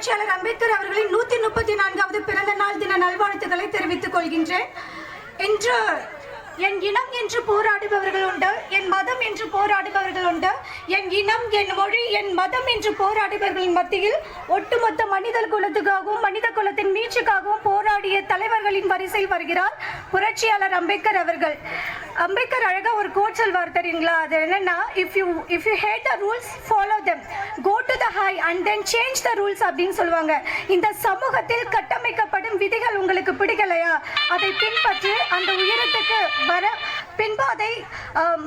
புரட்சியாளர் அம்பேத்கர் அவர்களின் 134வது பிறந்த நாள் தின நல்வாழ்த்துக்களை தெரிவித்துக் கொள்கின்றேன். இன்று என் இனம் என்று போராடுபவர்கள் உண்டு, என் மதம் என்று போராடுபவர்கள் உண்டு. என் இனம், என் மொழி, என் மதம் என்று போராடுபவர்களின் மத்தியில் ஒட்டுமொத்த மனித குலத்துக்காகவும் மனித குலத்தின் மீட்சிக்காகவும் போராடிய தலைவர்களின் வரிசையில் வருகிறார் புரட்சியாளர் அம்பேத்கர் அவர்கள். அம்பேத்கர் அழகா ஒரு கோட் சொல்வார் தெரியுங்களா? அது என்னன்னா, if you hate the rules, follow them, go to the high and then change the rules அப்படின்னு சொல்லுவாங்க. இந்த சமூகத்தில் கட்டமைக்கப்படும் விதிகள் உங்களுக்கு பிடிக்கலையா, அதை பின்பற்றி அந்த உயரத்துக்கு வர பின்பு அதை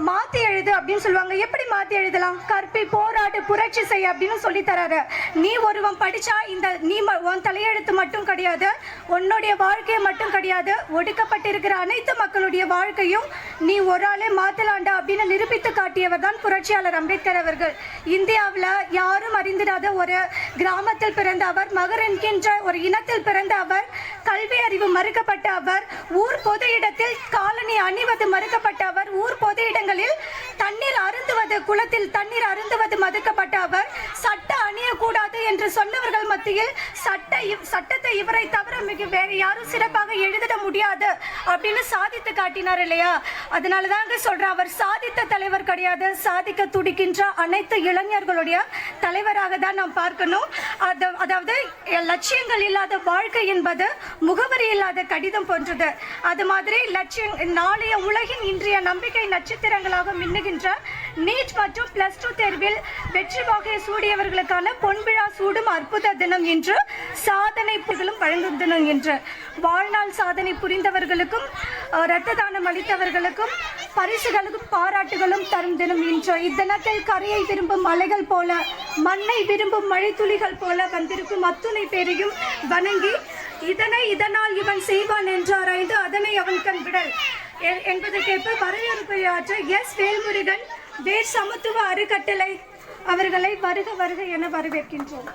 மாத்தி எழுது அப்படின்னு சொல்லுவாங்க. எப்படி மாத்தி எழுதலாம்? கற்பி, போராடு, புரட்சி செய்ய அப்படின்னு சொல்லி தராரு. நீ ஒருவன் படிச்சா இந்த நீ உன் தலையெழுத்து மட்டும் கிடையாது, உன்னுடைய வாழ்க்கையை மட்டும் கிடையாது, ஒடுக்கப்பட்டிருக்கிற அனைத்து மக்களுடைய வாழ்க்கையும் நீ ஒரு ஆளே மாத்தலாண்டா அப்படின்னு நிரூபித்து காட்டியவர் தான் புரட்சியாளர் அம்பேத்கர் அவர்கள். இந்தியாவில் யாரும் அறிந்திராத ஒரு கிராமத்தில் பிறந்த அவர், மகர் என்கின்ற ஒரு இனத்தில் பிறந்த அவர், கல்வி அறிவு மறுக்கப்பட்ட அவர், ஊர் பொது இடத்தில் காலனி அணிவது மறுக்கப்பட்ட அவர், ஊர் பொது இடங்களில் தண்ணீர் அருந்துவது, குளத்தில் தண்ணீர் அருந்துவது மறுக்கப்பட்ட அவர், சட்ட அணியக்கூடாது என்று சொன்னவர்கள் மத்தியில் சட்டத்தை இவரை தவிர மிக வேற யாரும் சிறப்பாக எழுதிட முடியாது அப்படின்னு சாதித்து காட்டினார் இல்லையா? அதனாலதாங்க சொல்ற, அவர் சாதித்த தலைவர் கிடையாது, சாதிக்க துடிக்கின்ற அனைத்து இளைஞர்களுடைய தலைவராக தான் நாம் பார்க்கணும். அதாவது லட்சியங்கள் இல்லாத வாழ்க்கை என்பது முகவரி இல்லாத கடிதம் போன்றது. அது மாதிரி லட்சியம் நாளைய உலகின் இன்றைய நம்பிக்கை நட்சத்திரங்களாக மின்னுகின்ற நீட் மற்றும் +2 தேர்வில் வெற்றி வாகை சூடியவர்களுக்கான பொன்விழா சூடும் அற்புத தினம் என்று, சாதனை வழங்கும் தினம் என்று, வாழ்நாள் சாதனை புரிந்தவர்களுக்கும் இரத்த தானம் அளித்தவர்களுக்கும் பரிசுகளுக்கும் பாராட்டுகளும் தரும் தினம் என்று, இத்தினத்தில் கரையை விரும்பும் அலைகள் போல, மண்ணை விரும்பும் மழை துளிகள் போல வந்திருக்கும் அத்துணை பேரையும் வணங்கி, இதனால் இவன் செய்வான் என்று ஆராய்ந்து அதனை அவன் கண் விடல் என்பதற்கேற்ப வரவேற்புரையாற்ற எஸ் வேல்முருகன் வேர் சமத்துவ அறக்கட்டளை அவர்களை வருக வருக என வரவேற்கின்றோம்.